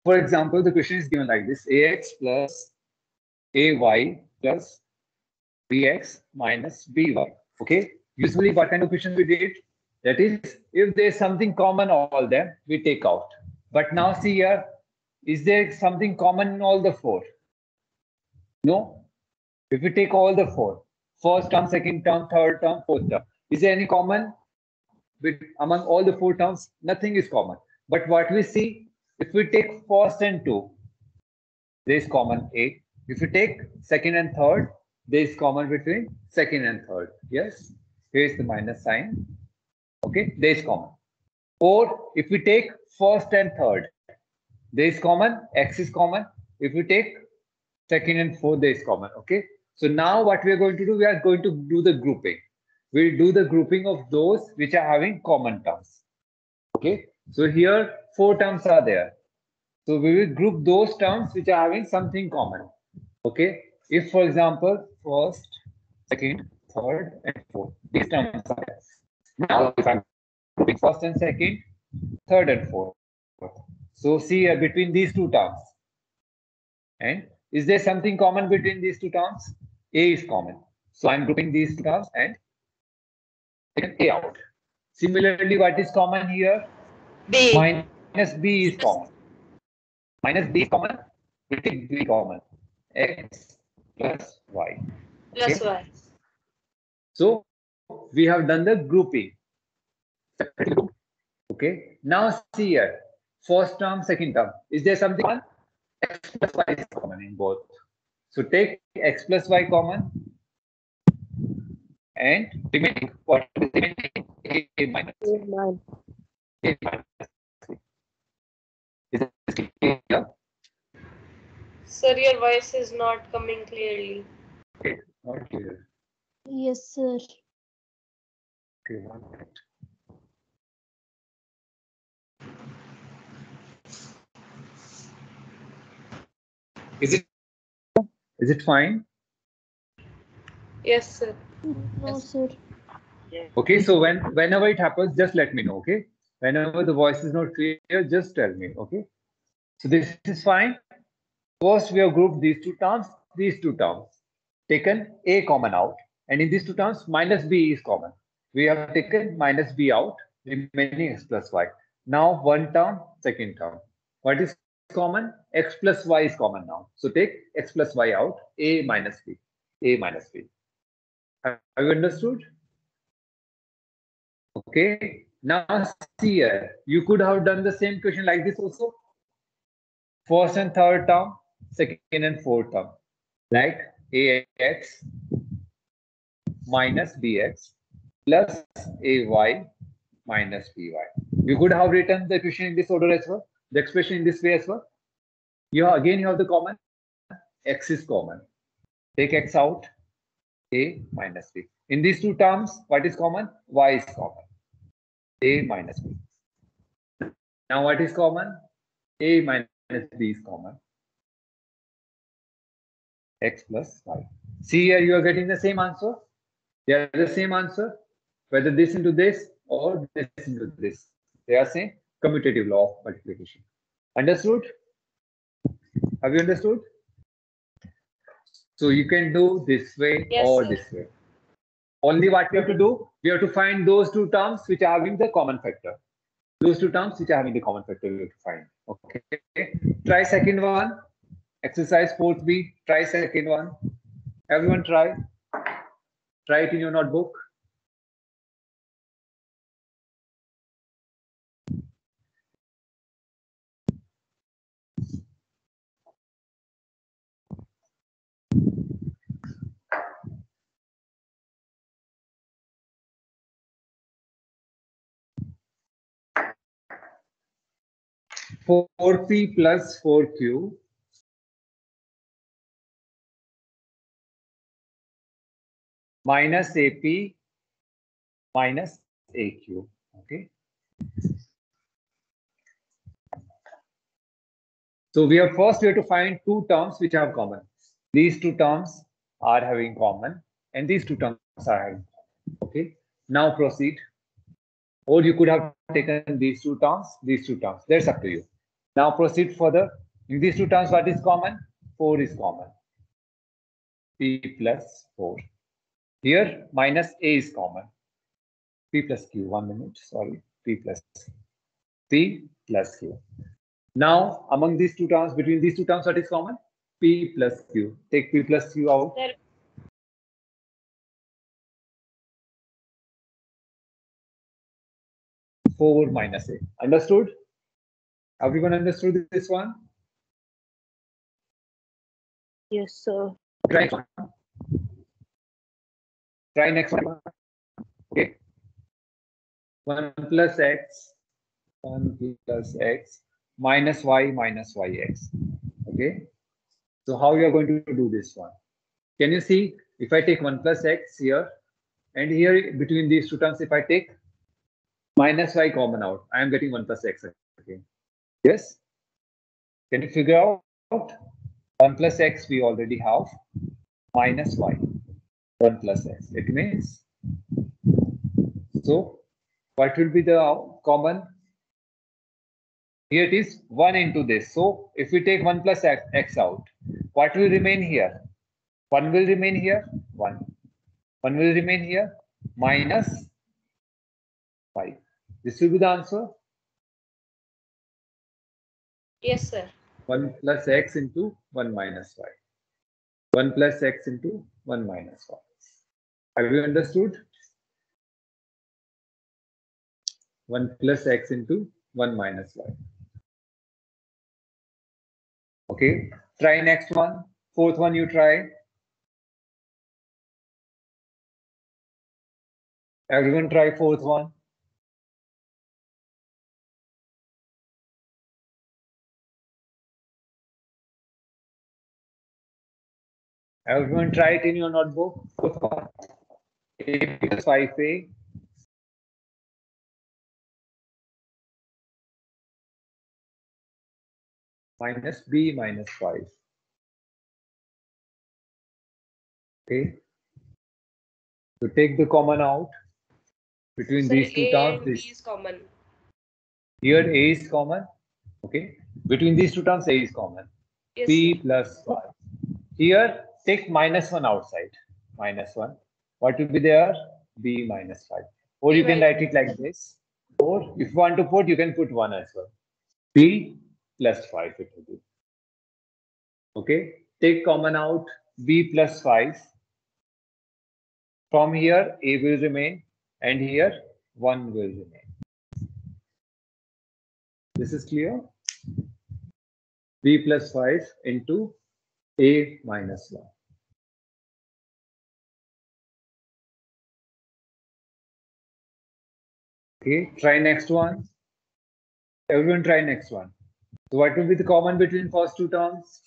For example, the question is given like this: ax plus ay plus bx minus by. Okay. Usually, what kind of question we did? That is, if there is something common, all them we take out. But now see here, is there something common in all the four? No. If we take all the four, first term, second term, third term, fourth term, is there any common among all the four terms? Nothing is common. But what we see, if we take first and two, there is common A. If you take second and third, there is common between second and third. Yes, here is the minus sign. Okay, there is common. Or if we take first and third, there is common, X is common. If we take second and fourth, there is common. Okay, so now what we are going to do, we are going to do the grouping. We'll do the grouping of those which are having common terms. Okay, so here four terms are there. So we will group those terms which are having something common. Okay, if for example, first, second, third, and fourth, these terms are there. Now, if I'm grouping first and second, third and fourth. So see here between these two terms. And is there something common between these two terms? A is common. So I'm grouping these two terms and taken A out. Similarly, what is common here? B. Minus B is common. Minus B is common. We take B common. X plus Y. Plus Okay. Y. So we have done the grouping. Okay. Now see here. First term, second term. Is there something common? X plus Y is common in both. So take X plus Y common. And remaining, what is remaining? A minus B. A minus B. Is it clear? Sir, your voice is not coming clearly. Okay, not clear. Yes, sir. Okay, 1 minute. Is it fine? Yes, sir. No, sir. Okay, so whenever it happens, just let me know. Okay, whenever the voice is not clear, just tell me. Okay, so this is fine. First, we have grouped these these two terms, taken A common out, and in these two terms, minus B is common. We have taken minus B out, remaining X plus Y. Now, one term, second term. What is common? X plus Y is common now. So take X plus Y out, A minus B. A minus B. Have you understood? Okay. Now see here. You could have done the same question like this also. First and third term, second and fourth term. Like AX minus BX plus AY minus BY. You could have written the equation in this order as well, the expression in this way as well. You have the common, X is common. Take X out, A minus B. In these two terms, what is common? Y is common. A minus B. Now what is common? A minus B is common. X plus Y. See here, you are getting the same answer. They are the same answer, whether this into this or this into this. They are same commutative law of multiplication. Understood? Have you understood? So you can do this way Yes, or sir. this way. Only what we have to do, we have to find those two terms which are having the common factor. Those two terms which are having the common factor we have to find. Okay. Try second one. Exercise 4th B. Try second one. Everyone try. Try it in your notebook. Four P plus 4Q minus AP minus AQ. Okay. So we have to find two terms which have common. These two terms are having common, and these two terms are having common. Okay. Now proceed. Or you could have taken these two terms, these two terms. That's up to you. Now proceed further. In these two terms, what is common? 4 is common. P plus 4. Here, minus A is common. P plus Q. 1 minute. Sorry. P plus Q. Now, among these two terms, between these two terms, what is common? P plus Q. Take P plus Q out. Sir, 4 minus A. Understood? Everyone understood this one? Yes, sir. Try next one. Try next one. Okay. 1 plus x, 1 plus x minus yx. Okay. So how you are going to do this one? Can you see if I take 1 plus x here and here between these two terms, if I take minus y common out, I am getting 1 plus x again. Yes? Can you figure out? 1 plus x we already have minus y. 1 plus x. It means, so what will be the common? Here it is 1 into this. So if we take 1 plus x out, what will remain here? 1 will remain here. 1. 1 will remain here. Minus 5. This will be the answer. yes, sir. 1 plus x into 1 minus y. 1 plus x into 1 minus y. Have you understood? 1 plus x into 1 minus y. Okay. Try next one. Fourth one you try. Everyone try fourth one. Everyone try it in your notebook. Fourth one. A plus 5a minus b minus 5. Okay. So take the common out between Sir, these two A terms. and B is common. Here a is common. Okay. Between these two terms, a is common. Yes, P sir. plus 5. Here, take minus 1 outside. Minus 1. What will be there? B minus 5. Or B you can minus write it like this. Or if you want to put, you can put 1 as well. B plus 5 it will be. Okay. Take common out. B plus 5. From here, A will remain. And here, 1 will remain. This is clear? B plus 5 into A minus 1. Okay, try next one. Everyone try next one. So what will be the common between first two terms?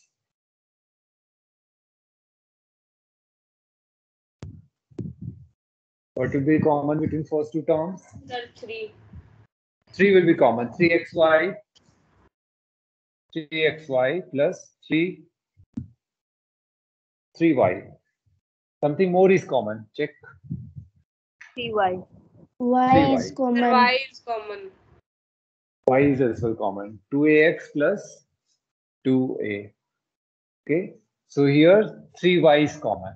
What will be common between first two terms? Sir, 3. 3 will be common. 3xy plus 3y. Something more is common. Check. 3y. Y 3y. is Sir, common. Y is common. Y is as well common. 2ax plus 2a. Okay. So here 3y is common.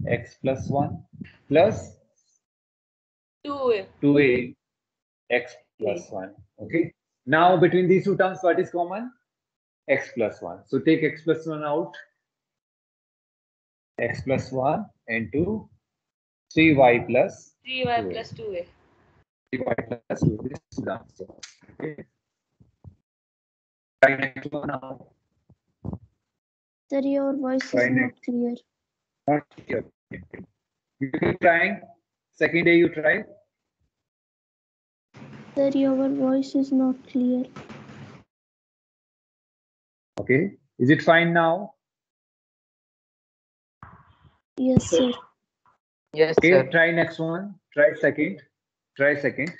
X plus 1 plus 2A. 2a x plus 1. Okay. Now between these two terms, what is common? X plus 1. So take x plus 1 out. X plus 1 into 3y plus 3Y 2a. plus 2A. 3y plus 2. This is the answer. Okay. Try next one now. Sir, your voice Try is not next. clear. Not here. You keep trying. Second day you try. Sir, your voice is not clear. Okay. Is it fine now? Yes, sir. Yes, Okay. sir. Try next one. Try second. Try second.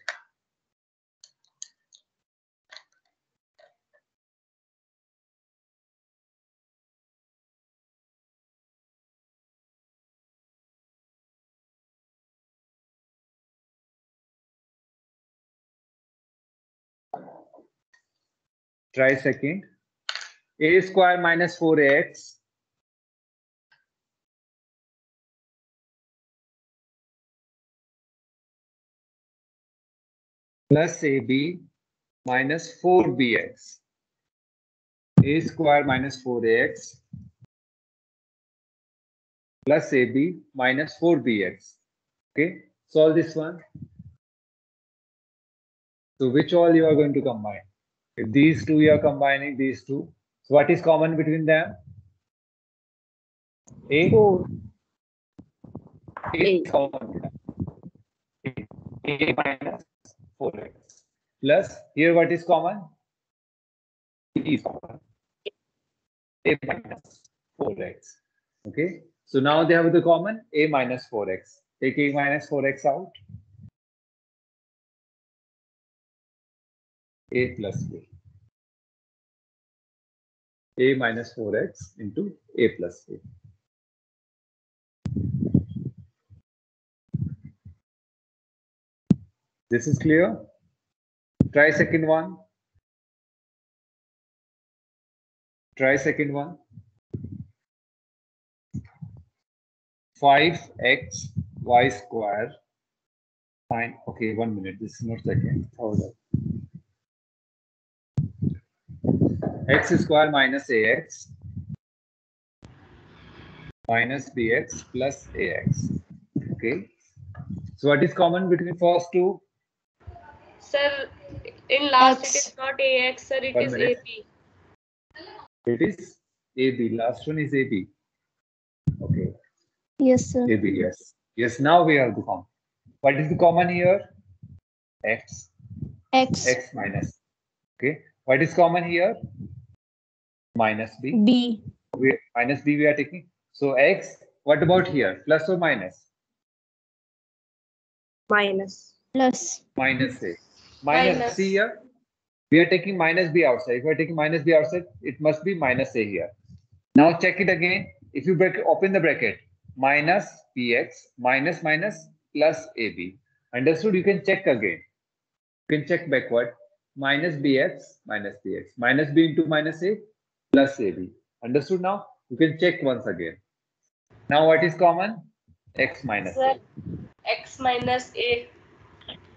Try second. A square minus 4ax plus AB minus 4bx. A square minus 4ax plus AB minus 4bx. Okay, solve this one. So which all you are going to combine? If these two you are combining, these two. So what is common between them? A. 4. A is common. A minus 4x. Plus here what is common? B is common. A minus 4x. Okay. So now they have the common A minus 4x. Take A minus 4x out. A plus B. A minus 4x into A plus B. This is clear? Try second one. Try second one. 5x y square. Fine. Okay, 1 minute. This is not second. Hold up. X square minus ax minus bx plus ax. Okay. So what is common between first two? Sir, in last X. it is not AX, sir, it 1 is minute. AB. It is AB. Last one is AB. Okay. Yes, sir. AB, yes. Yes, now we have the common. What is the common here? X. X. X minus. Okay. What is common here? Minus B. B. Minus B we are taking. So X, what about here? Plus or minus? Minus. Plus. Minus A. Minus Minus. C here. We are taking minus B outside. If we are taking minus B outside, it must be minus A here. Now check it again. If you open the bracket, minus Bx minus minus plus AB. Understood? You can check again. You can check backward. Minus Bx minus Bx. Minus B into minus A plus AB. Understood now? You can check once again. Now what is common? X minus Sir, A. X minus A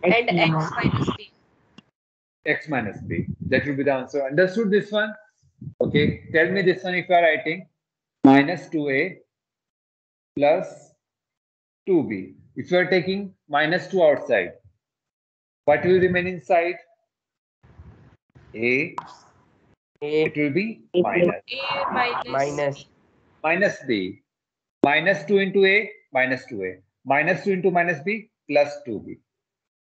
and X minus B. X minus B. That will be the answer. Understood this one? Okay. Tell me this one if you are writing minus 2A plus 2B. If you are taking minus 2 outside, what will remain inside? A. It will be minus. A minus B. Minus B. Minus 2 into A, minus 2A. Minus 2 into minus B, plus 2B.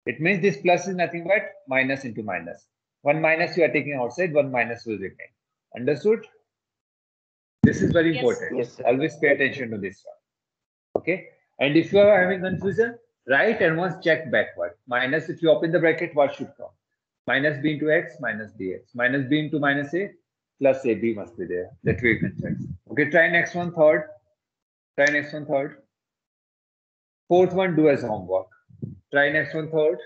It means this plus is nothing but minus into minus. One minus you are taking outside, one minus will remain. Understood? This is very Yes. important. Yes, sir. Always pay attention to this one. Okay? And if you are having confusion, write and once check backward. Minus, if you open the bracket, what should come? Minus B into X, minus BX. Minus B into minus A, plus AB must be there. That way you can check. Okay, try next one, third. Try next one, third. Fourth one, do as homework. Try next one, third.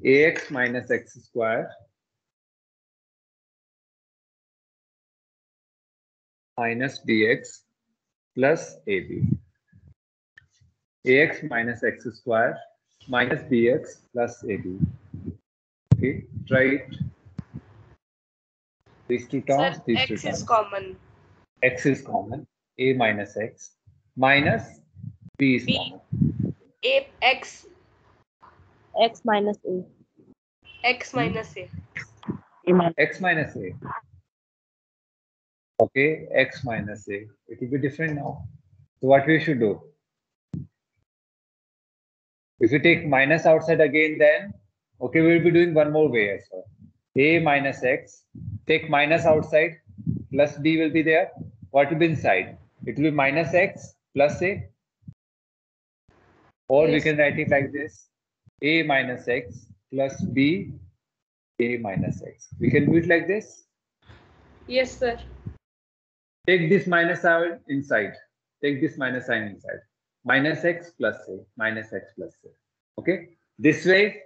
Ax minus x square minus bx plus ab. Ax minus x square minus bx plus ab. Okay, try it. These two terms, Sir, these two X terms. is common. X is common. A minus x minus b is B. common. A X X minus A. X minus A. X minus a. Okay, x minus a. It will be different now. So what we should do? If you take minus outside again, then okay, we will be doing one more way as well. A minus x. Take minus outside, plus b will be there. What will be inside? It will be minus x plus a. Or we Yes. can write it like this: a minus x plus b, a minus x. We can do it like this. Yes, sir. Take this minus sign inside. Take this minus sign inside. Minus x plus a. Minus x plus a. Okay. This way,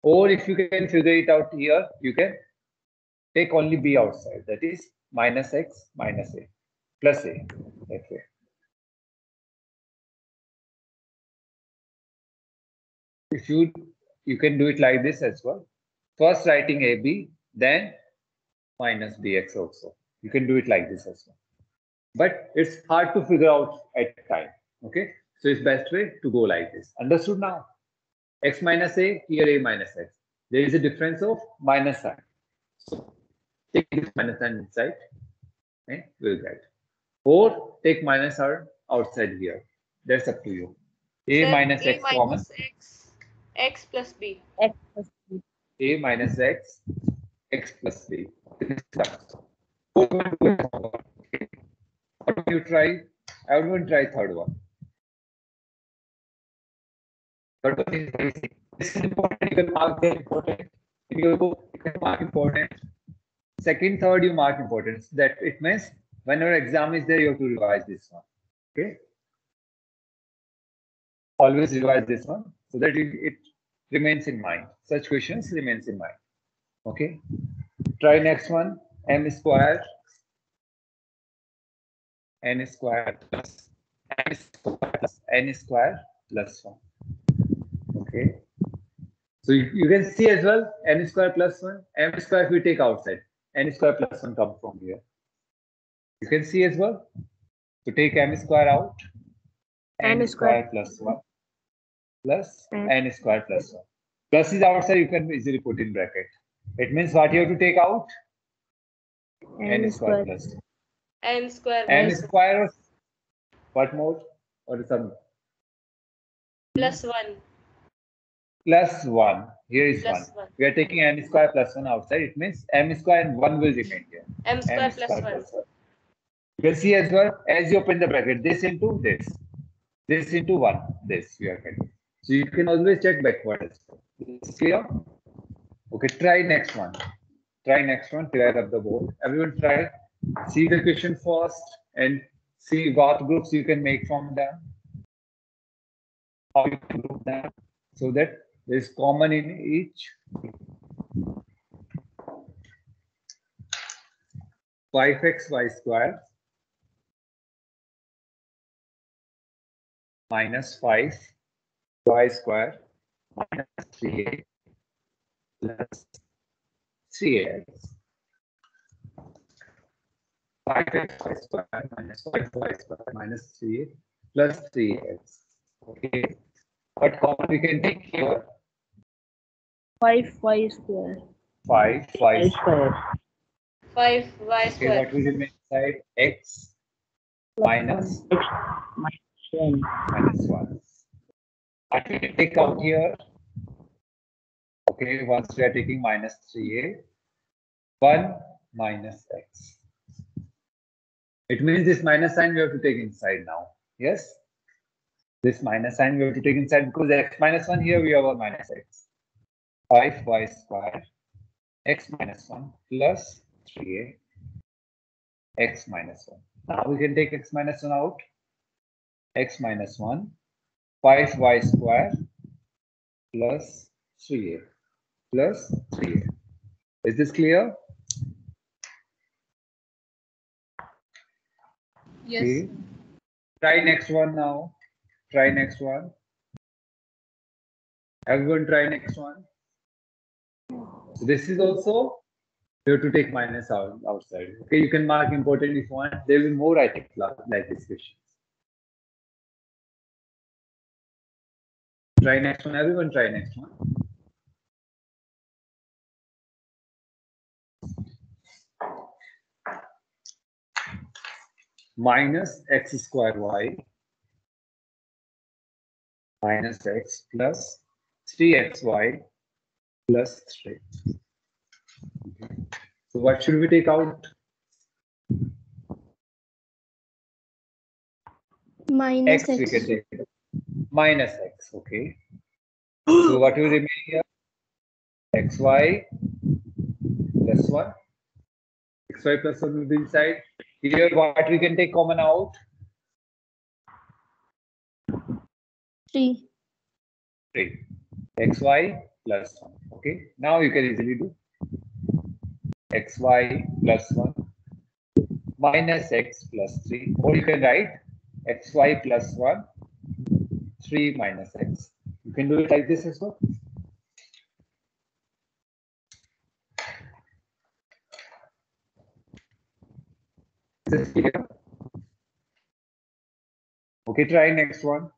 or if you can figure it out here, you can take only b outside. That is minus x minus a plus a. That way. If you can do it like this as well. First writing ab, then minus bx also. You can do it like this as well. But it's hard to figure out at time. Okay, so it's best way to go like this. Understood now? X minus a, here a minus x. There is a difference of minus sign. So take this minus sign inside and we'll get. Or take minus r outside here. That's up to you. A Sir, minus A x common. x plus b. X plus B. A minus x, x plus b. What do you try? I would try third one. Third one is very simple. This is important. You can mark the important. In your book, you can mark important. Second, third, you mark important. That it means when your exam is there, you have to revise this one. Okay. Always revise this one so that it remains in mind. Such questions remains in mind. Okay. Try next one. M square. N square plus n square plus n square plus 1. Okay. So you can see as well n square plus 1. M square if we take outside. N square plus 1 comes from here. You can see as well. So take m square out. N square plus 1 plus n square plus 1. Plus is outside, you can easily put in bracket. It means what you have to take out? N square plus 2. N square. N square, what more? Or some? Plus 1. Plus 1. Here is Plus 1. 1. We are taking n square plus 1 outside. It means m square and 1 will remain here. M square plus 1. You can see as well, as you open the bracket, this into this. This into 1. This we are getting. So you can always check backward as well. Is clear? Okay, try next one. Try next one. Clear up the board. Everyone try. See the question first and see what groups you can make from them. How you can group them so that there is common in each. 5xy square minus 5y square minus 3a plus 3x. 5xy square minus 5y square minus 3a plus 3x. Okay. What common we can take here? 5y square. 5y square. 5y Okay, square. what will remain inside? X minus minus 1. What we can take out here? Okay, once we are taking minus 3a, 1 minus x. It means this minus sign we have to take inside now. Yes? This minus sign we have to take inside because x minus 1 here we have a minus x. 5y square x minus 1 plus 3a x minus 1. Now we can take x minus 1 out. X minus 1 5y square plus 3a plus 3a. Is this clear? Yes. Okay. Try next one now. Try next one. Everyone try next one. So this is also you have to take minus out outside. Okay, you can mark important if you want. There will be more I think like this question. Try next one. Everyone try next one. Minus x square y minus x plus 3xy plus 3. Okay. So what should we take out? Minus X we x. can take it. Minus x, okay. So what will remain here? Xy plus 1. Xy plus 1 will be inside. Here, what we can take common out? 3. 3. Xy plus 1. Okay. Now you can easily do xy plus 1 minus x plus 3. Or you can write xy plus 1, 3 minus x. You can do it like this as well. This is clear. Okay, try next one.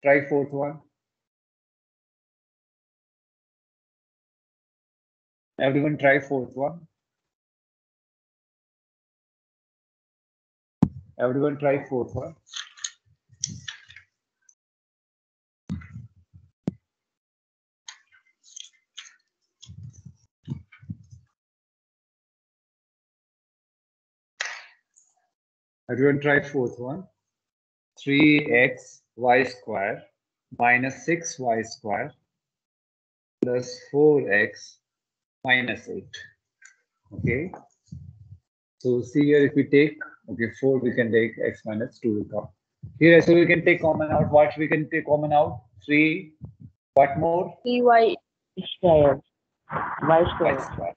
Try fourth one. Everyone try fourth one. Everyone try fourth one. Everyone try fourth one. 3x y square minus 6y square plus 4x minus 8. Okay. So see here, if we take, okay, 4, we can take x minus 2 will come. Here, so we can take common out. What we can take common out? 3. What more? 3y square. Y Y square. square.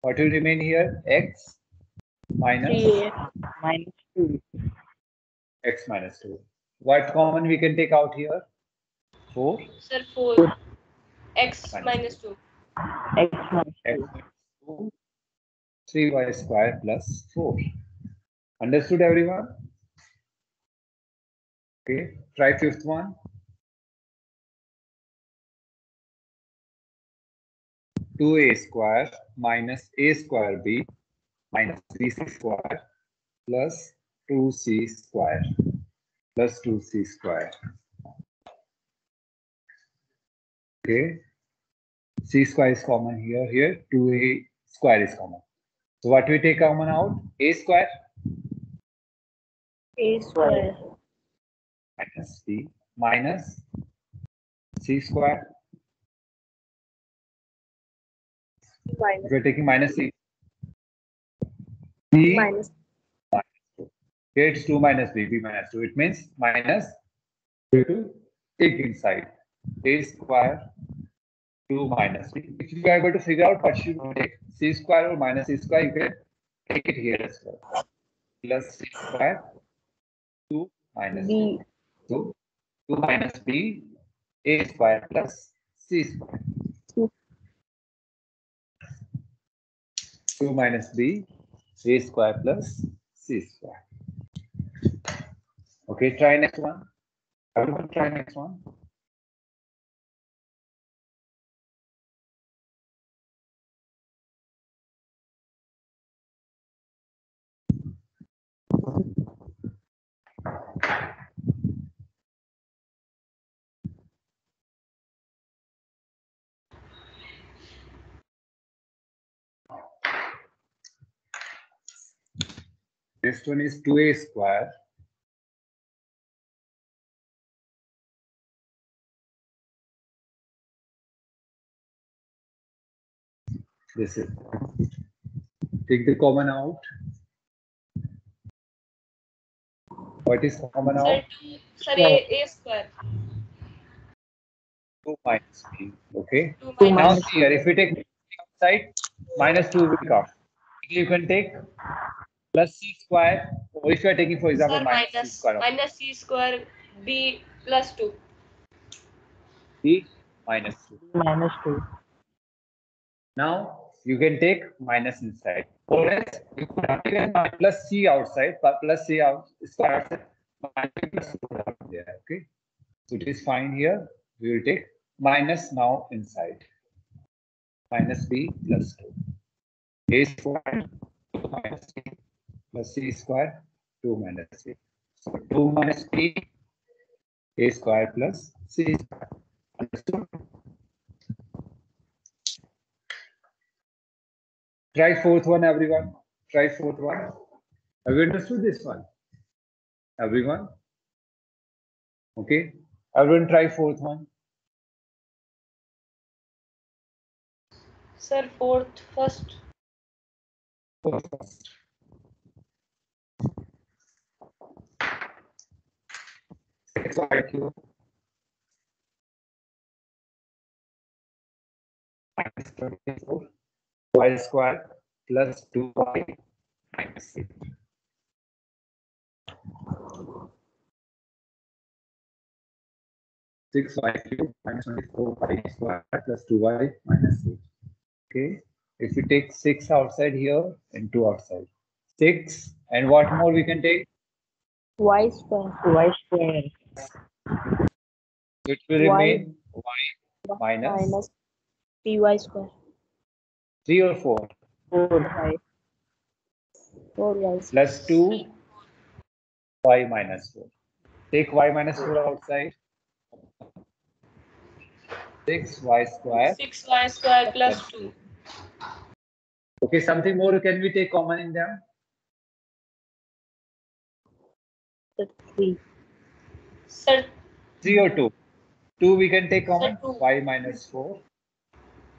What will remain here? X minus 3x minus 2. x minus 2. What common we can take out here? 4. Sir, 4. X Minus minus 2. X minus X 2. minus 2. 3y square plus 4. Understood, everyone? Okay, try fifth one. 2a square minus a square b minus 3c square plus 2c square plus 2c square. Okay, c square is common here. Here 2a square is common. So what we take common out? A square A square. minus b minus c square. Minus. If we're taking minus c, b Minus. here it's 2 minus b, b minus 2. It means minus, you to take inside. A square 2 minus b. If you are able to figure out what should we take, c square or minus c square, you can take it here as well. Plus c square 2 minus b. So 2 minus b, a square plus c square. 2 minus b, a square plus c square. Okay, try next one. Everyone try next one. Next one is 2a square this is. Take the common out. What is common Sir, out? 2. Sir, A square. 2 minus b. Okay. 2 2 Now minus. see here, if we take outside, minus 2 will come. You can take plus c square, or if you are taking, for example, Sir, minus c minus. square of Minus C square B plus 2. b minus 2. Minus 2. Now you can take minus inside. Or else you could have taken plus c outside, but plus c out square outside, minus plus 2 out there. Okay. So it is fine here. We will take minus now inside. Minus b plus 2. A square 2 minus c plus c square 2 minus c. So 2 minus b a square plus c square. Understood? Try fourth one, everyone. Try fourth one. Have you understood this one? Everyone? Okay. Everyone try fourth one. Sir, 4th first. First. 6y cube minus 24 y square plus 2y minus 8. Six y cube minus 24 y square plus 2y minus 8. Okay. If we take 6 outside here and 2 outside. 6 and what more we can take? Y square. Y square. It will remain y minus Minus 3y square. 3 or 4 4y. 4y plus 2 y minus 4. Take y minus 4 outside. 6y square. 6y square plus 2. Okay, something more can we take common in them? 3. Sir, 3 or 2? 2 we can take common. Sir, 2. Y minus 4.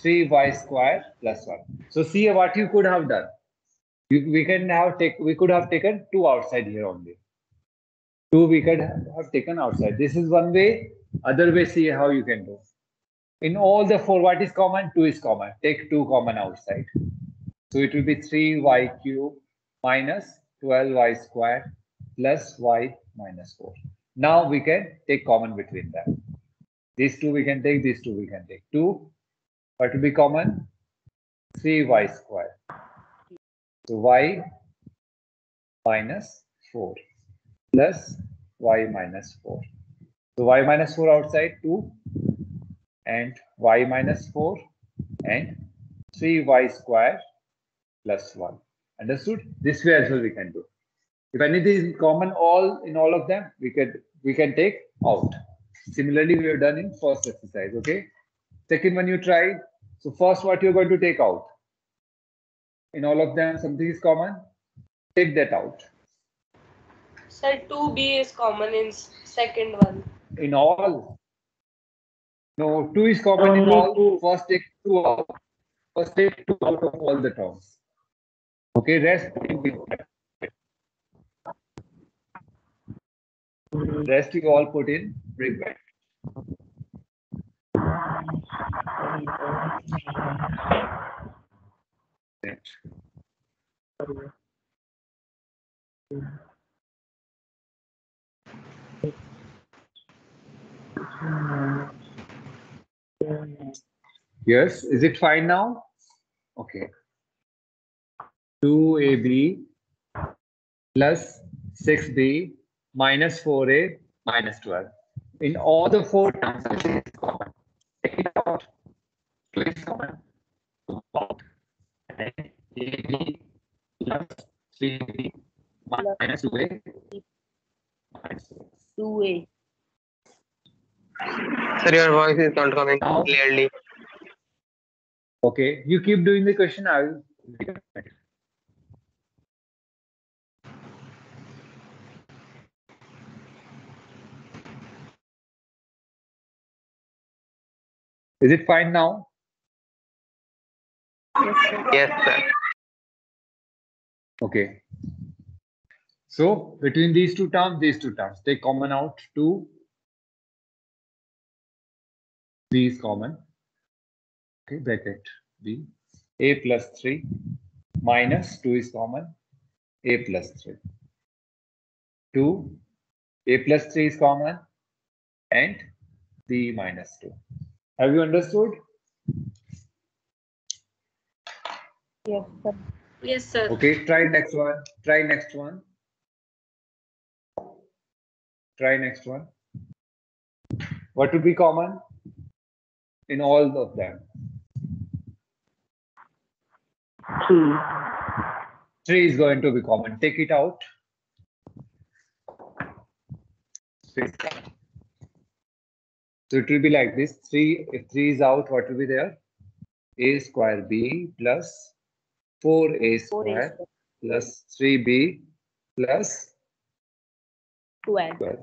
3y square plus 1. So see what you could have done. We could have taken 2 outside here only. 2 we could have taken outside. This is one way. Other way, see how you can do. In all the 4, what is common? 2 is common. Take 2 common outside. So it will be 3y cube minus 12y square plus y minus 4. Now we can take common between them. These 2 we can take, these 2 we can take. 2, what will be common? 3y square. So y minus 4 plus y minus 4. So y minus 4 outside 2 and y minus 4 and 3y square plus 1. Understood? This way as well we can do. If anything is common in all of them, we can take out. Similarly, we have done in first exercise. Okay. Second one you try. So first, what you're going to take out? In all of them, something is common. Take that out. Sir, 2b is common in second one. In all? No, 2 is common in Only all. 2. First, take 2 out. First, take 2 out of all the terms. Okay, rest you all put in big bracket. Yes, is it fine now? Okay. 2ab plus 6b minus 4a minus 12. In all the 4 terms, this is common. Take it out. 2 is common. Out. And then ab plus 3b minus 2a minus 6. 2a. Sir, your voice is not coming Now- clearly. Okay, you keep doing the question. I will. Is it fine now? Yes, sir. Okay. So between these two terms, take common out 2. B is common. Okay, bracket B. A plus 3 minus 2 is common. A plus 3. 2. A plus 3 is common. And B minus 2. Have you understood? Yes, sir. Yes, sir. Okay, try next one. Try next one. Try next one. What would be common in all of them? 3. 3 is going to be common. Take it out. 3. So it will be like this. 3, if 3 is out, what will be there? A square B plus 4A square plus 3B plus 12. 12.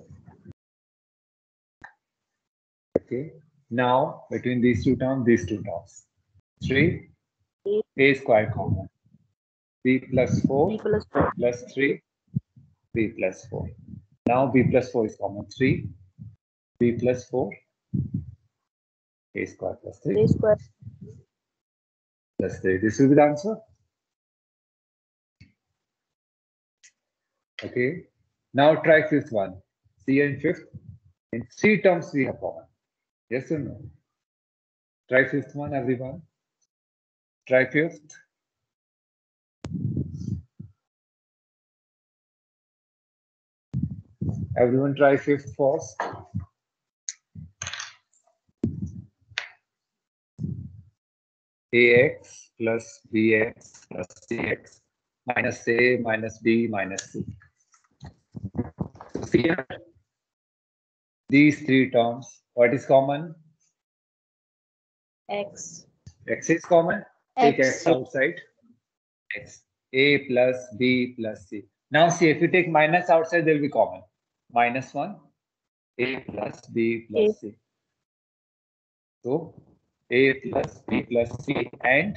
Okay. Now, between these two terms, 3, A square common. b plus 4 3 plus 4. plus 3, b plus 4. Now b plus 4 is common. 3, b plus 4, a square plus 3 A square. plus 3. This will be the answer. Okay. Now try fifth one. See in fifth. In 3 terms we have common. Yes or no? Try fifth one, everyone. Try fifth. Everyone try fifth first. Ax plus bx plus cx minus a minus b minus c. So see here, these 3 terms, what is common? X. X is common. Take X. x outside. X. A plus b plus c. Now see, if you take minus outside, they will be common. Minus 1. A plus b plus c. So a plus b plus c and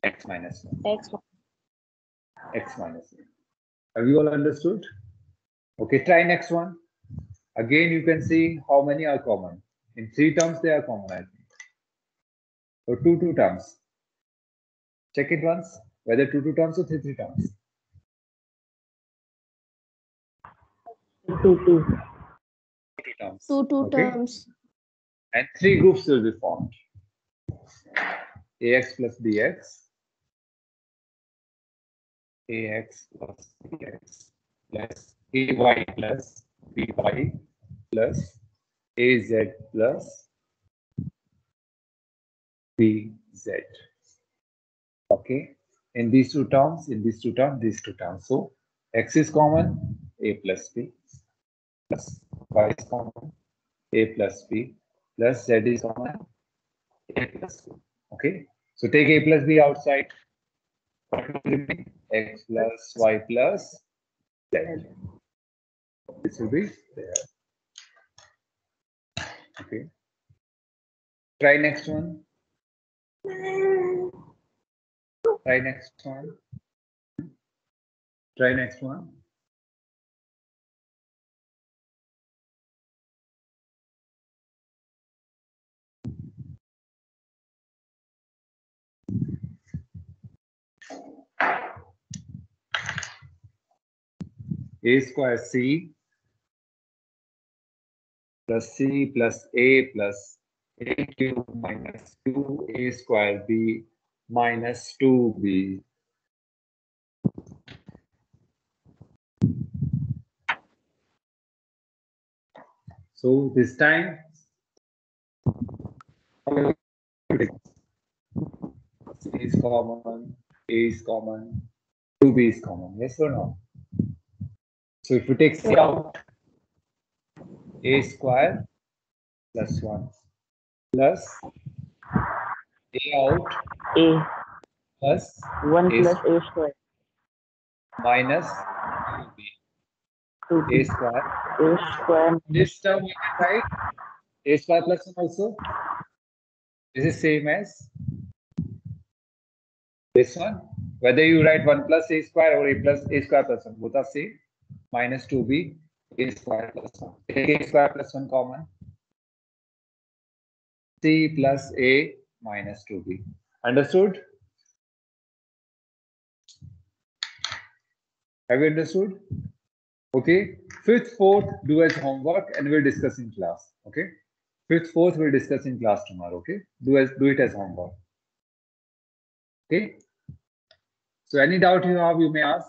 x minus 1. X. X minus 1. Have you all understood? Okay, try next one. Again, you can see how many are common. In 3 terms, they are common, I think. So 2 terms. Check it once, whether 2 terms or 3 terms. 2, 2. 2 terms. 2 Okay? terms. And 3 groups will be formed. Ax plus bx, Ax plus bx, plus ay plus by plus az plus bz. Okay, in these 2 terms, these 2 terms. So x is common, a plus b plus y is common, a plus b plus z is common, a plus b. Okay, so take a plus b outside. What will remain? X plus y plus z. This will be there. Okay. Try next one. Try next one. Try next one. A square c plus c plus a cube minus 2a square b minus 2b. So this time, c is common, a is common, 2b is common. Yes or no? So if you take c out, a square plus 1 plus a out A. plus 1 A plus A square. minus 2 a square. A square. This term we can write a square plus 1 also. This is same as this one. Whether you write 1 plus a square or a square plus 1, both are same. Minus 2b a square plus 1. Take a square plus 1 common. C plus a minus 2b. Understood? Have you understood? Okay. Fifth, fourth, do as homework and we'll discuss in class. Okay. Fifth, fourth, we'll discuss in class tomorrow. Okay. Do it as homework. Okay. So any doubt you have, you may ask.